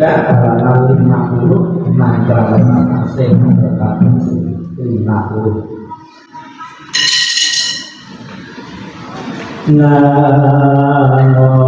juga halaman 50 mantra asing berkat 50. Namo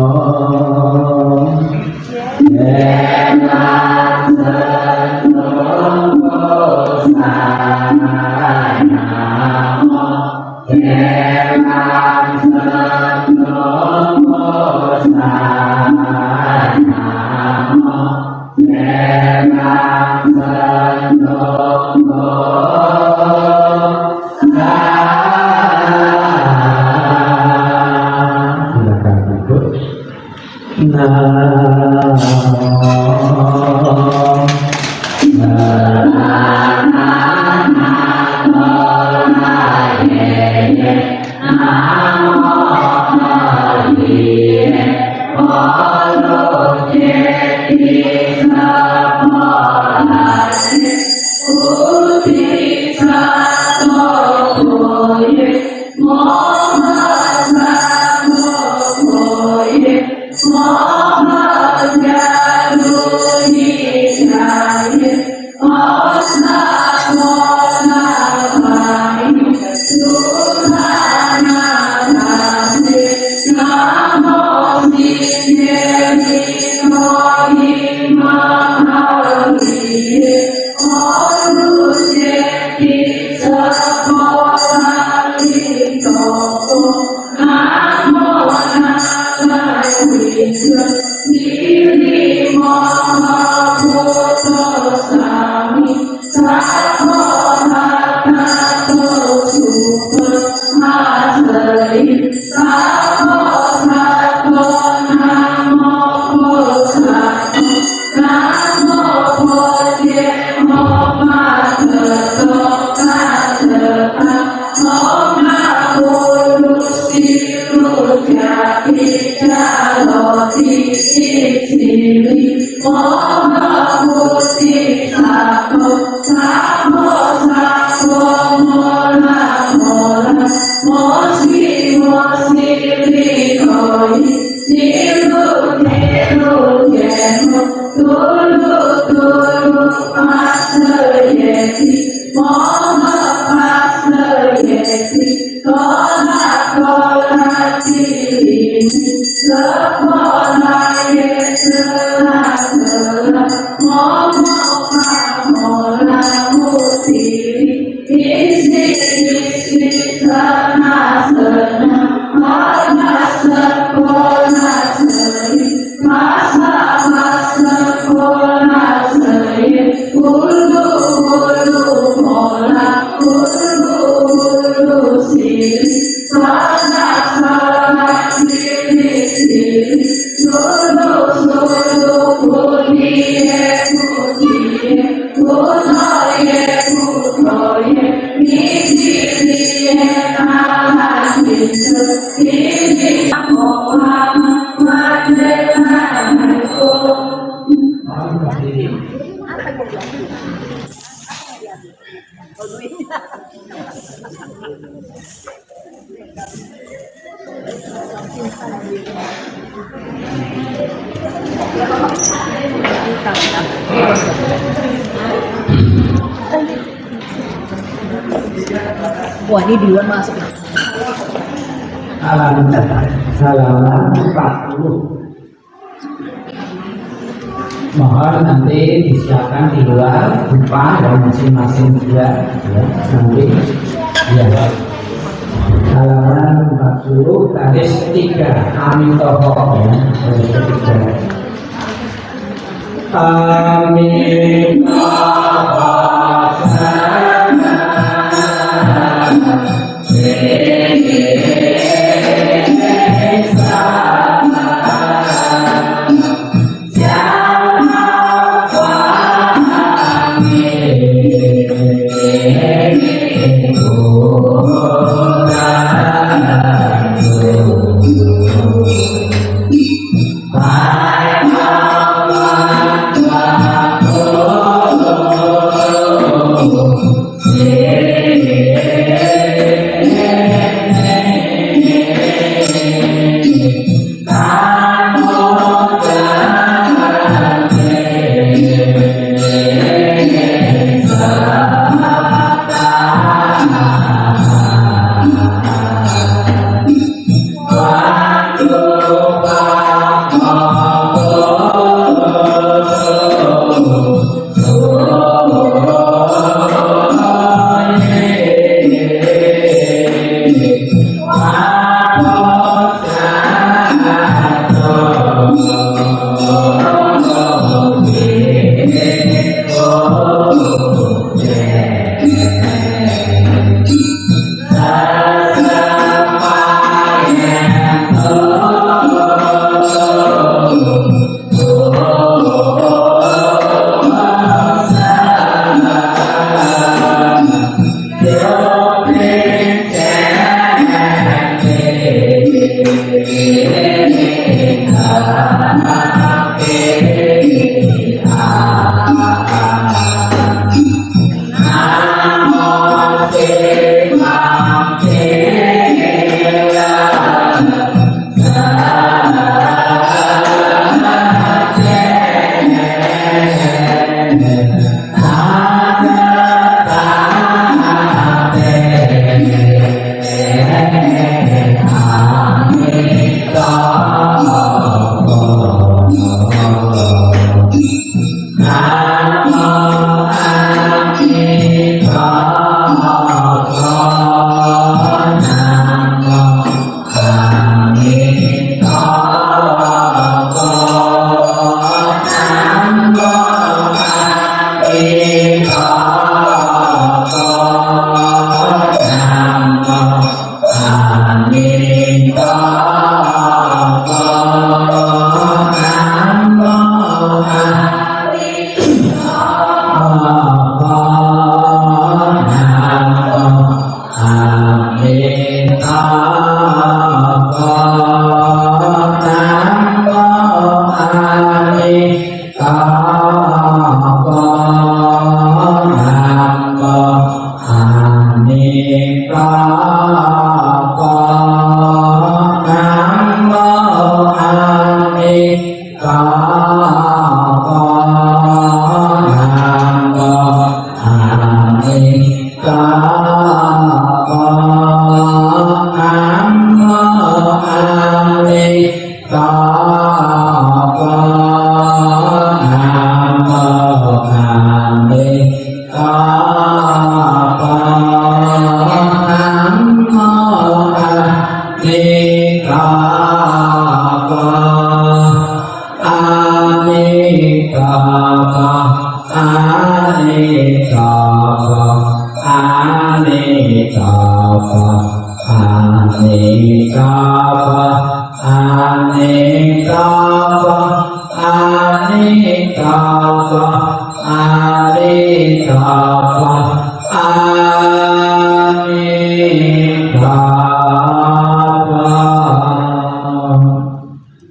Wah, ini duluan masuk. Halaman 40. Mohon nanti disiapkan di luar bupa dan masing-masing juga ya, nanti ya. Halaman 40 baris ketiga Amitoho ya, baris ketiga. Amitoho Bye.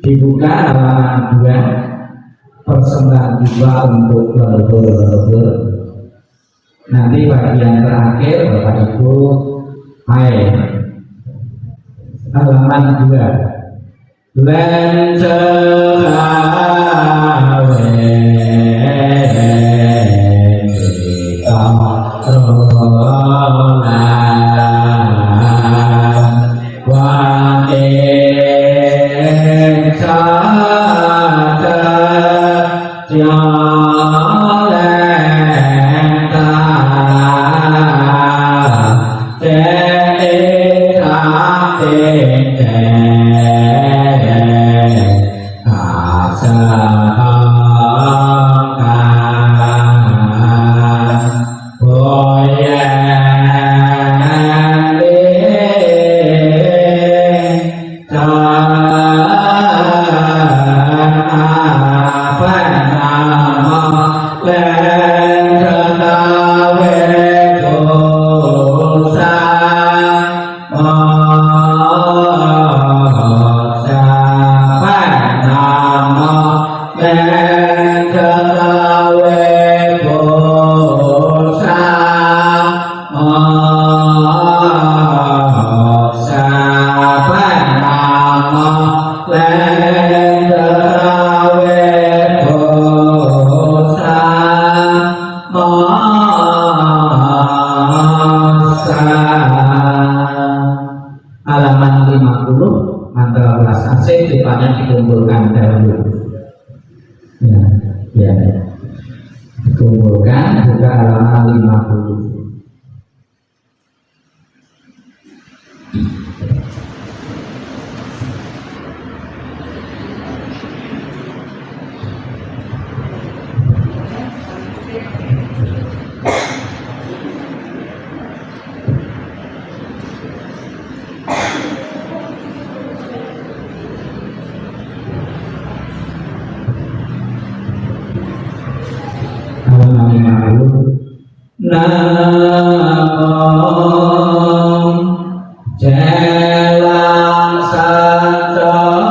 Dibuka halaman 2, persembahan jiwa untuk leluhur. Nanti bagian terakhir Bapak Ibu, hai halaman 2, lencelawe halaman 50 mantra belas asih sifatnya dikumpulkan dahulu. Ya, dikumpulkan buka halaman 50. Nam Jelang Santosa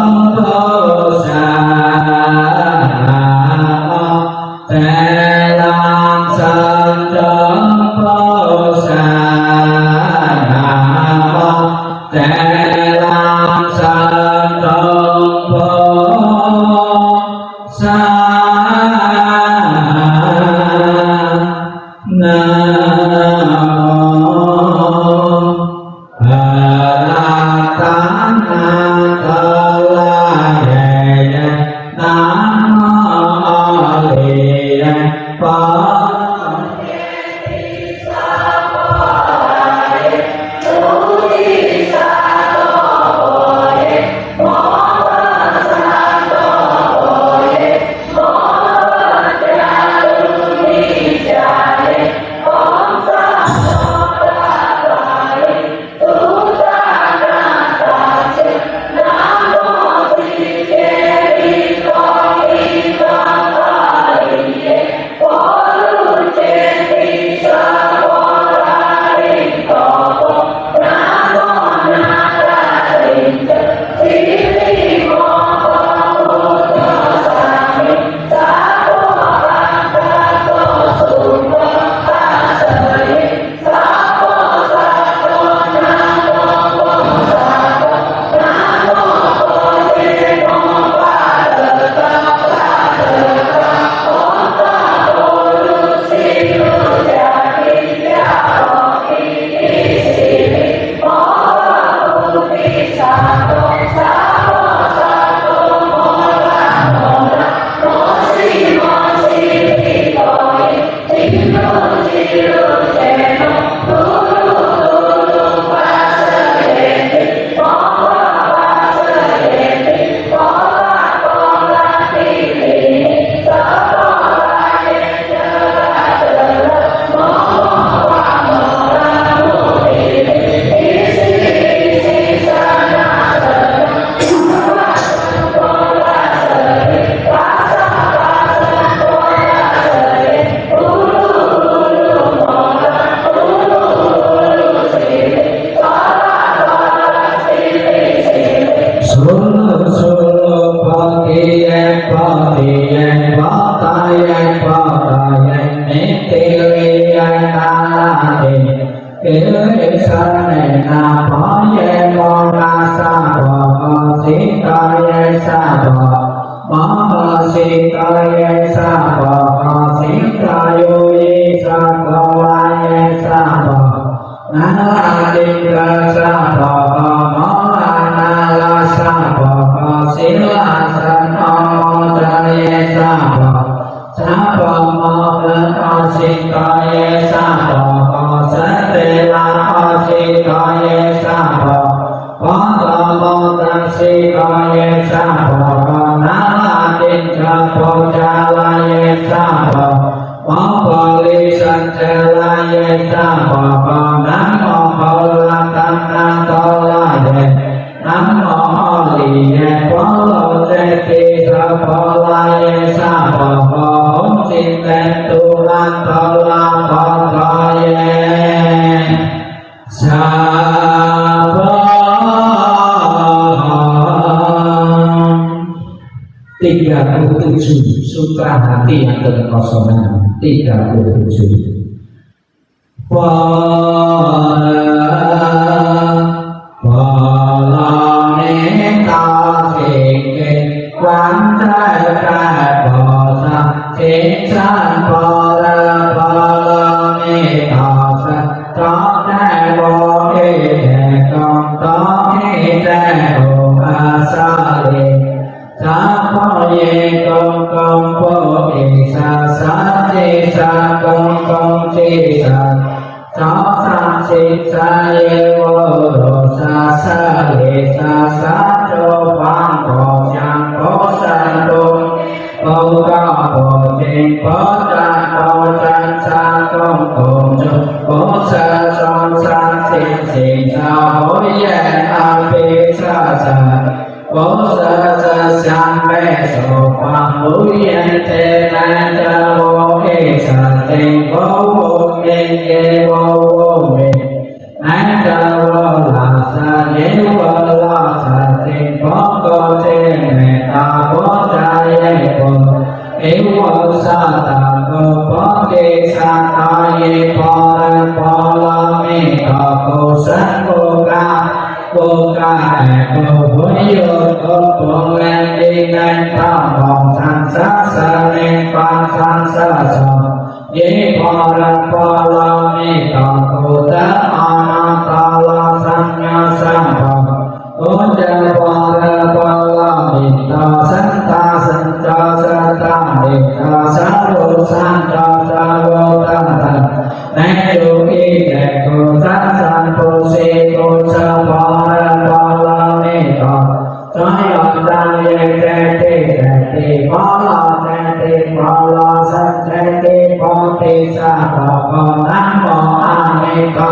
Sutra hati yang kekosongan 37. buka eko huyut upung lending nentang bong sansa sening pang sansa song ye para pala mita kuta anatala sanya sambang uja para pala mita santa santa santa mita saru santa saru tanta neju iko sansan pusi kusa para pala mita saya tanya kete pala sanjati poti sabapa namo amita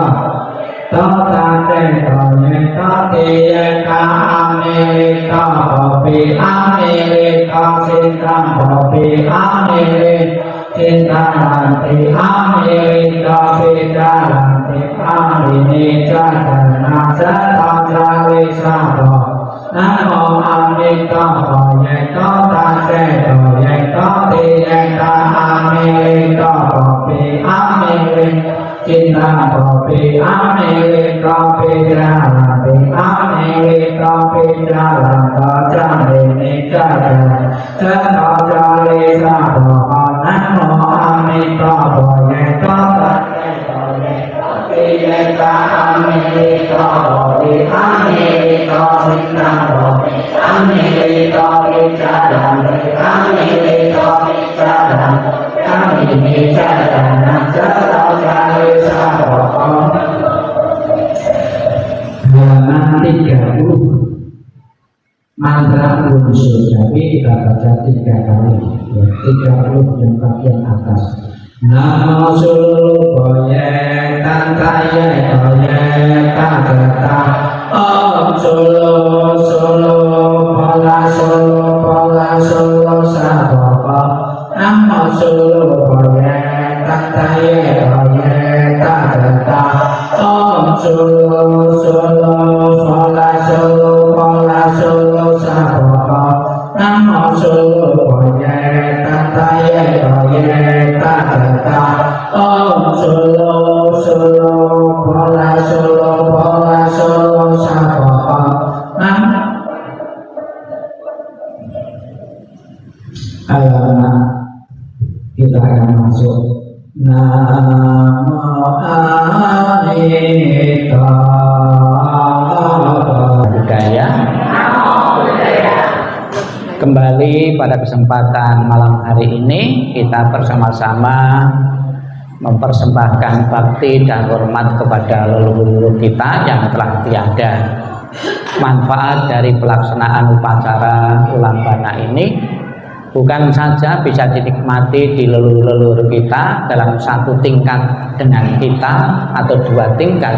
tata ceta nyeta tiyeka amita papi amita sintang papi amita cintalanti amita pijalanti amita jana jata jali sabapa namo amita panyeta taceta yeta tiyeta amita papi amita cinta papi amita pijalanti amita pijalanta jani jata jata jali sabapa namo amita panyeta taceta yeta amita papi amita cinta amita pijalanti amita pijalanti amita jata jali sabapa halaman 30 mantra unsur tapi kita baca 3 kali ya, 30 yang bagian atas namo sulubaya tantaya kaya kagata om sulu sulu pala sulu sabapa namo sulubaya tantaya kaya kagata om sulu sulu pala sulu sabapa namo sulubaya tantaya kaya kagata om sulu sulu pala sulu sabapa halaman kita akan masuk namo amita budaya. Kembali pada kesempatan malam hari ini kita bersama-sama mempersembahkan bakti dan hormat kepada leluhur kita yang telah tiada. Manfaat dari pelaksanaan upacara ulambana ini bukan saja bisa dinikmati di leluhur kita dalam satu tingkat dengan kita atau 2 tingkat,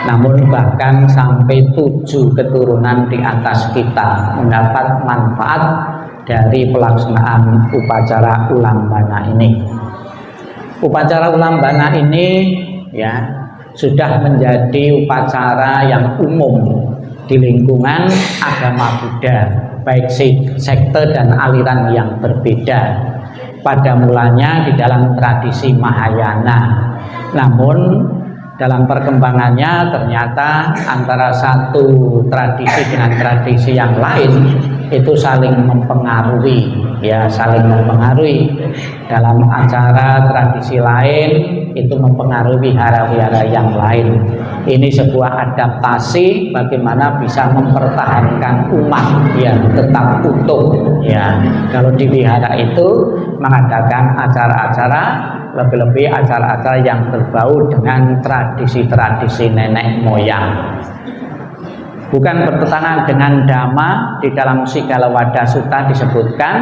namun bahkan sampai 7 keturunan di atas kita mendapat manfaat dari pelaksanaan upacara ulambana ini. Upacara ulambana ini ya sudah menjadi upacara yang umum di lingkungan agama Buddha, baik sekte dan aliran yang berbeda. Pada mulanya di dalam tradisi Mahayana, namun dalam perkembangannya ternyata antara satu tradisi dengan tradisi yang lain itu saling mempengaruhi, ya saling mempengaruhi. Dalam acara tradisi lain itu mempengaruhi wihara-wihara yang lain. Ini sebuah adaptasi bagaimana bisa mempertahankan umat yang tetap utuh. Ya, kalau di wihara itu mengadakan acara-acara, lebih-lebih acara-acara yang berbau dengan tradisi-tradisi nenek moyang. Bukan bertentangan dengan dhamma. Di dalam Sigalawada Sutta disebutkan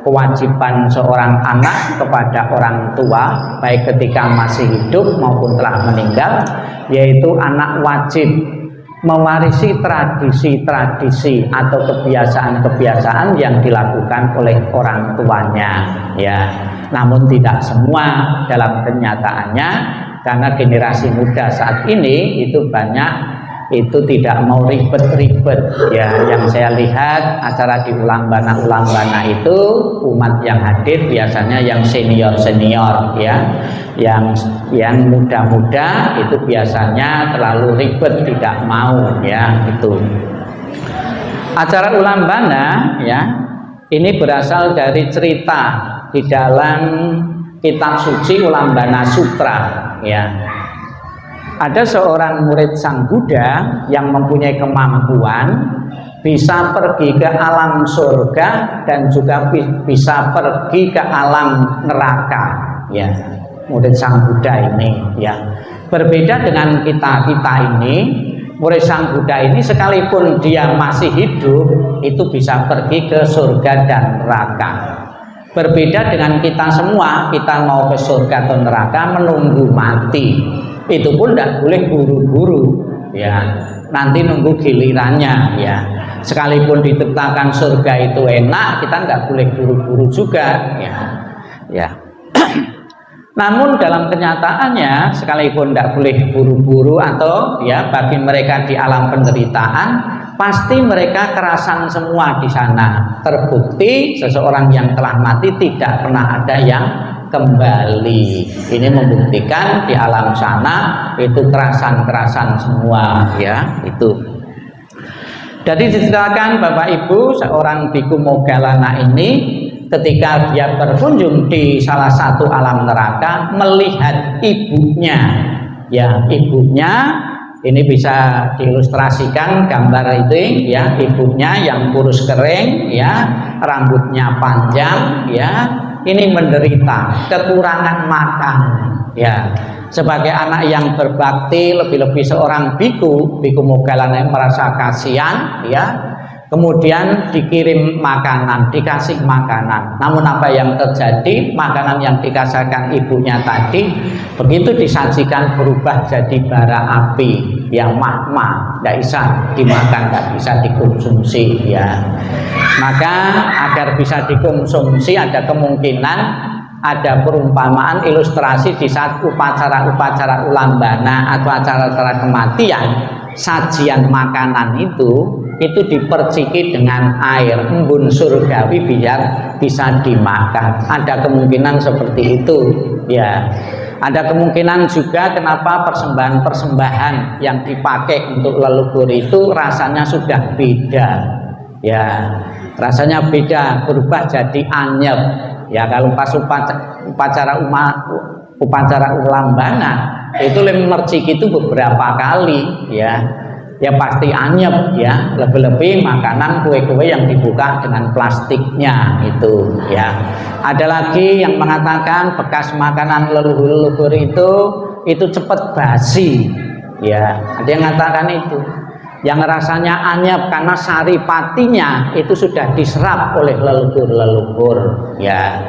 kewajiban seorang anak kepada orang tua baik ketika masih hidup maupun telah meninggal, yaitu anak wajib mewarisi tradisi-tradisi atau kebiasaan-kebiasaan yang dilakukan oleh orang tuanya, ya. Namun tidak semua dalam kenyataannya, karena generasi muda saat ini itu banyak itu tidak mau ribet-ribet ya. Yang saya lihat acara di Ulambana itu umat yang hadir biasanya yang senior-senior ya, yang muda-muda itu biasanya terlalu ribet, tidak mau ya. Itu acara Ulambana ya, ini berasal dari cerita di dalam kitab suci Ulambana Sutra ya. Ada seorang murid Sang Buddha yang mempunyai kemampuan bisa pergi ke alam surga dan juga bisa pergi ke alam neraka ya. Murid Sang Buddha ini ya, berbeda dengan kita ini. Murid Sang Buddha ini sekalipun dia masih hidup itu bisa pergi ke surga dan neraka. Berbeda dengan kita semua, kita mau ke surga atau neraka menunggu mati. Itu pun tidak boleh buru-buru ya, nanti nunggu gilirannya ya. Sekalipun diciptakan surga itu enak, kita nggak boleh buru-buru juga ya. Namun dalam kenyataannya sekalipun tidak boleh buru-buru atau ya, bagi mereka di alam penderitaan pasti mereka kerasan semua di sana. Terbukti seseorang yang telah mati tidak pernah ada yang kembali. Ini membuktikan di alam sana itu kerasan-kerasan semua ya. Itu jadi diceritakan Bapak Ibu, seorang Biku Moggallana ini ketika dia berkunjung di salah satu alam neraka melihat ibunya ya. Ibunya ini bisa diilustrasikan gambar itu ya, ibunya yang kurus kering ya, rambutnya panjang ya, ini menderita kekurangan makan ya. Sebagai anak yang berbakti, lebih-lebih seorang biku Moggallana yang merasa kasihan ya, kemudian dikirim makanan, dikasih makanan. Namun apa yang terjadi, makanan yang dikasihkan ibunya tadi begitu disajikan berubah jadi bara api yang magma, tidak bisa dimakan, tidak bisa dikonsumsi ya. Maka agar bisa dikonsumsi ada kemungkinan ada perumpamaan ilustrasi di saat upacara-upacara Ulambana atau acara-acara kematian, sajian makanan itu diperciki dengan air embun surgawi biar bisa dimakan. Ada kemungkinan seperti itu ya. Ada kemungkinan juga kenapa persembahan-persembahan yang dipakai untuk leluhur itu rasanya sudah beda ya, rasanya beda, berubah jadi anyep ya. Kalau pas upacara Ulambana itu mercik itu beberapa kali ya pasti anyep ya. Lebih-lebih makanan kue-kue yang dibuka dengan plastiknya itu ya. Ada lagi yang mengatakan bekas makanan leluhur itu cepat basi ya. Ada yang mengatakan itu, yang rasanya anyep karena saripatinya itu sudah diserap oleh leluhur ya.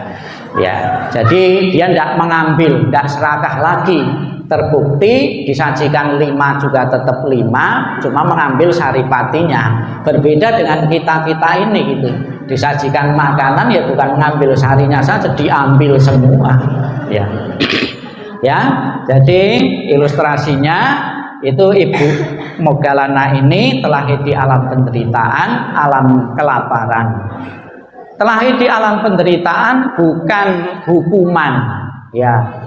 Jadi dia tidak mengambil, tidak serakah lagi. Terbukti disajikan 5 juga tetap 5, cuma mengambil saripatinya. Berbeda dengan kita ini gitu, disajikan makanan ya bukan mengambil sarinya saja, diambil semua ya. Jadi ilustrasinya itu Ibu Moggallana ini telah di alam penderitaan, alam kelaparan. Telah di alam penderitaan bukan hukuman ya,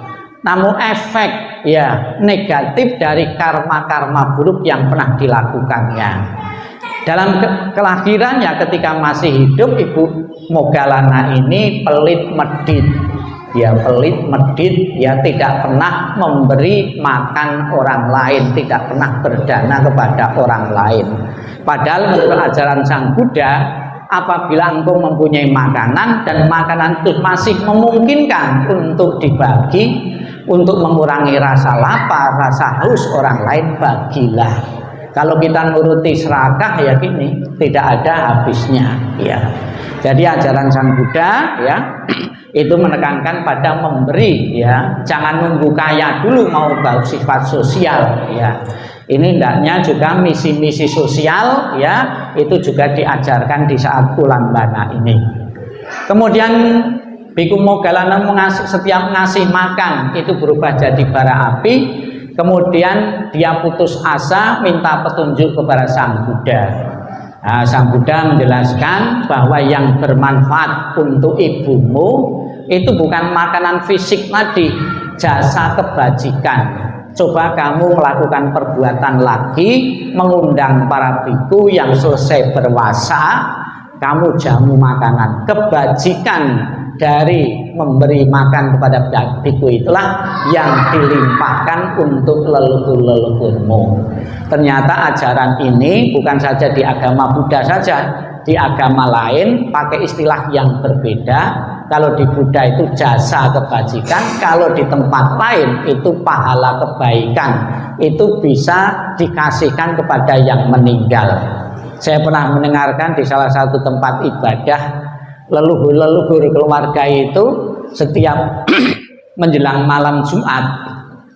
namun efek ya negatif dari karma-karma buruk yang pernah dilakukannya. Dalam kelahirannya ketika masih hidup, Ibu Moggallana ini pelit medit ya, tidak pernah memberi makan orang lain, tidak pernah berdana kepada orang lain. Padahal menurut ajaran Sang Buddha, apabila engkau mempunyai makanan dan makanan itu masih memungkinkan untuk dibagi, untuk mengurangi rasa lapar, rasa haus orang lain, bagilah. Kalau kita nuruti serakah ya gini, tidak ada habisnya ya. Jadi ajaran Sang Buddha ya itu menekankan pada memberi ya, jangan nunggu kaya dulu mau bersifat sosial ya. Ini hendaknya juga misi-misi sosial ya, itu juga diajarkan di saat Ulambana ini. Kemudian Biku Moggallana setiap ngasih makan itu berubah jadi bara api. Kemudian dia putus asa, minta petunjuk kepada Sang Buddha. Nah, Sang Buddha menjelaskan bahwa yang bermanfaat untuk ibumu itu bukan makanan fisik tadi, jasa kebajikan. Coba kamu melakukan perbuatan lagi, mengundang para biku yang selesai berwasa, kamu jamu makanan. Kebajikan dari memberi makan kepada biku itulah yang dilimpahkan untuk leluhur-leluhurmu. Ternyata ajaran ini bukan saja di agama Buddha saja, di agama lain pakai istilah yang berbeda. Kalau di Buddha itu jasa kebajikan, kalau di tempat lain itu pahala kebaikan, itu bisa dikasihkan kepada yang meninggal. Saya pernah mendengarkan di salah satu tempat ibadah, leluhur-leluhur keluarga itu setiap menjelang malam Jumat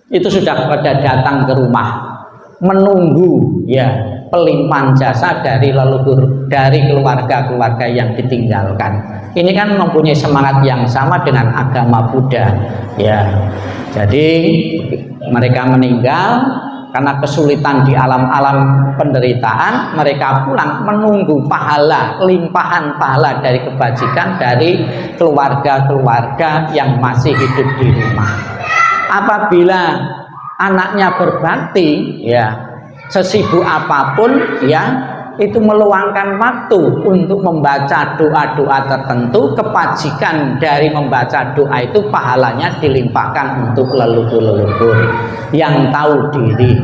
itu sudah pada datang ke rumah menunggu ya pelimpahan jasa dari leluhur, dari keluarga-keluarga yang ditinggalkan. Ini kan mempunyai semangat yang sama dengan agama Buddha ya. Jadi mereka meninggal karena kesulitan di alam-alam penderitaan, mereka pulang menunggu pahala, limpahan pahala dari kebajikan dari keluarga-keluarga yang masih hidup di rumah. Apabila anaknya berbakti ya, sesibuk apapun ya, itu meluangkan waktu untuk membaca doa-doa tertentu, kebajikan dari membaca doa itu pahalanya dilimpahkan untuk leluhur-leluhur yang tahu diri.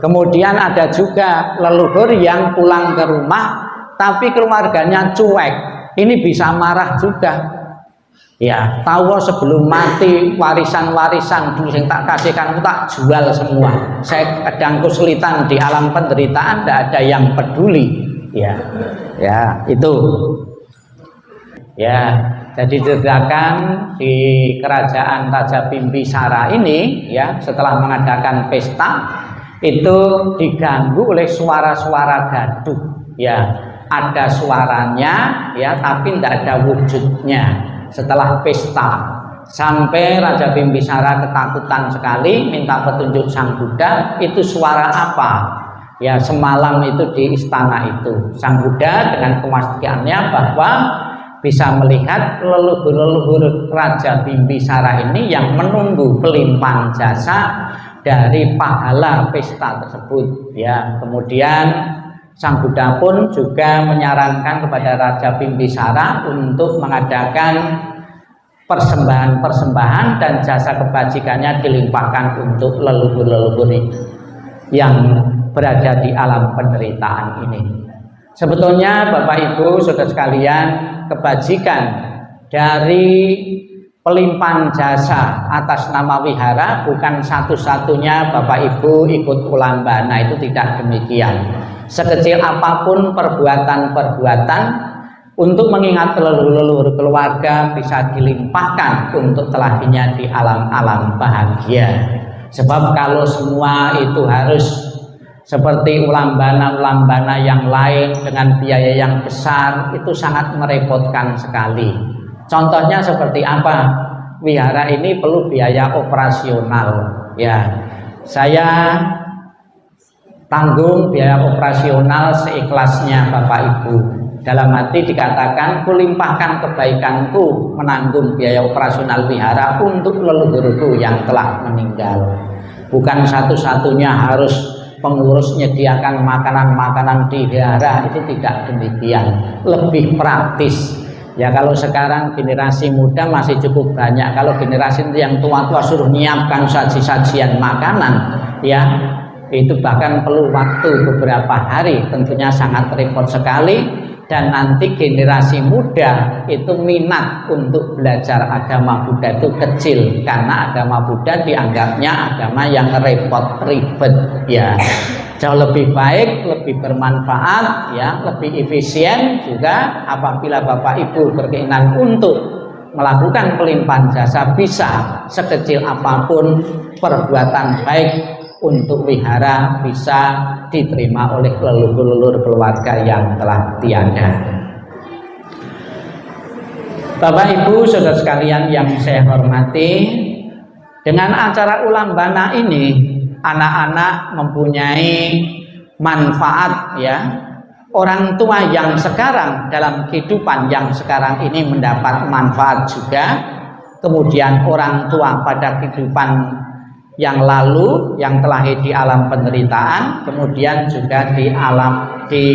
Kemudian ada juga leluhur yang pulang ke rumah tapi keluarganya cuek, ini bisa marah juga ya. Tahu sebelum mati warisan-warisan dulu yang tak kasihkan aku tak jual semua, saya kadang kesulitan di alam penderitaan, tidak ada yang peduli ya. Ya itu ya. Jadi diceritakan di kerajaan Raja Bimbisara ini ya, setelah mengadakan pesta itu diganggu oleh suara-suara gaduh ya. Ada suaranya ya, tapi tidak ada wujudnya. Setelah pesta sampai Raja Bimbisara ketakutan sekali, minta petunjuk Sang Buddha, itu suara apa ya semalam itu di istana itu. Sang Buddha dengan kemastiannya bahwa bisa melihat leluhur-leluhur Raja Bimbisara ini yang menunggu pelimpahan jasa dari pahala pesta tersebut ya. Kemudian Sang Buddha pun juga menyarankan kepada Raja Bimbisara untuk mengadakan persembahan-persembahan dan jasa kebajikannya dilimpahkan untuk leluhur-leluhur yang berada di alam penderitaan ini. Sebetulnya Bapak Ibu Saudara sekalian, kebajikan dari pelimpahan jasa atas nama wihara bukan satu-satunya Bapak Ibu ikut ulambana, itu tidak demikian. Sekecil apapun perbuatan-perbuatan untuk mengingat leluhur-leluhur keluarga bisa dilimpahkan untuk telahinya di alam-alam bahagia. Sebab kalau semua itu harus seperti ulambana-ulambana yang lain dengan biaya yang besar, itu sangat merepotkan sekali. Contohnya seperti apa? Wihara ini perlu biaya operasional ya. Saya tanggung biaya operasional seikhlasnya Bapak Ibu. Dalam hati dikatakan, kulimpahkan kebaikanku menanggung biaya operasional wihara untuk leluhurku yang telah meninggal. Bukan satu-satunya harus pengurus menyediakan makanan-makanan di wihara, itu tidak demikian. Lebih praktis ya. Kalau sekarang generasi muda masih cukup banyak, kalau generasi yang tua-tua suruh menyiapkan saji-sajian makanan ya, itu bahkan perlu waktu beberapa hari, tentunya sangat repot sekali. Dan nanti generasi muda itu minat untuk belajar agama Buddha itu kecil, karena agama Buddha dianggapnya agama yang repot ribet ya. Jauh lebih baik, lebih bermanfaat ya, lebih efisien juga apabila Bapak Ibu berkeinginan untuk melakukan pelimpahan jasa, bisa sekecil apapun perbuatan baik untuk wihara bisa diterima oleh leluhur-leluhur keluarga yang telah tiada. Bapak Ibu Saudara sekalian yang saya hormati, dengan acara ulambana ini anak-anak mempunyai manfaat ya. Orang tua yang sekarang dalam kehidupan yang sekarang ini mendapat manfaat juga. Kemudian orang tua pada kehidupan yang lalu yang terlahir di alam penderitaan, kemudian juga di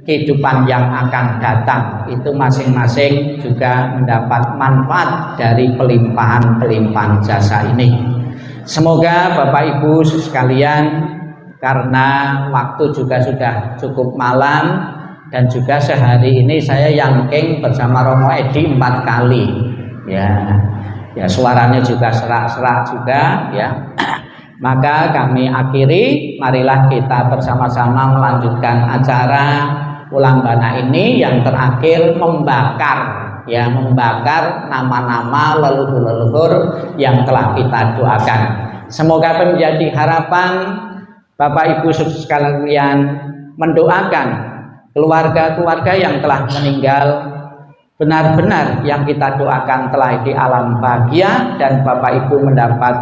kehidupan yang akan datang, itu masing-masing juga mendapat manfaat dari pelimpahan jasa ini. Semoga Bapak Ibu sekalian, karena waktu juga sudah cukup malam dan juga sehari ini saya yangking bersama Romo Edi 4 kali ya suaranya juga serak-serak juga ya. Maka kami akhiri, marilah kita bersama-sama melanjutkan acara Ulambana ini yang terakhir membakar nama-nama leluhur-leluhur yang telah kita doakan. Semoga menjadi harapan Bapak Ibu sekalian mendoakan keluarga-keluarga yang telah meninggal, benar-benar yang kita doakan telah di alam bahagia, dan Bapak Ibu mendapat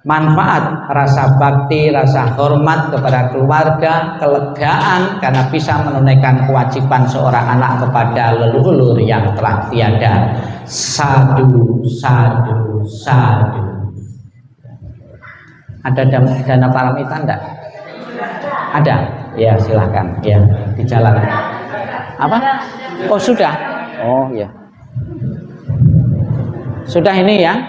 manfaat, rasa bakti, rasa hormat kepada keluarga, kelegaan karena bisa menunaikan kewajiban seorang anak kepada leluhur yang telah tiada. Sadu, sadu, sadu. Ada dana paramita enggak? Ada? Ya silahkan ya, di jalan. Apa? Oh sudah? Oh ya. Sudah ini ya?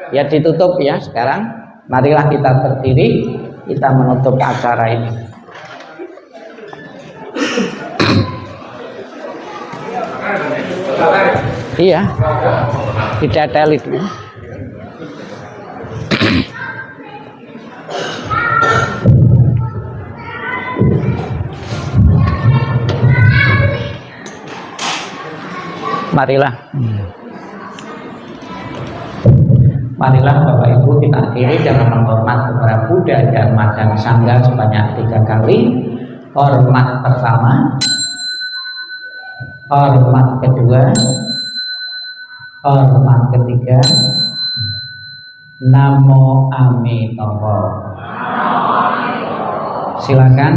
Ya ditutup ya sekarang. Marilah kita berdiri, kita menutup acara ini. Iya, tidak telit. Marilah Bapak Ibu kita akhiri dengan menghormat kepada Buddha, Dharma dan Sangha sebanyak 3 kali. Hormat pertama, hormat kedua, hormat ketiga. Namo Amitabha. Silakan.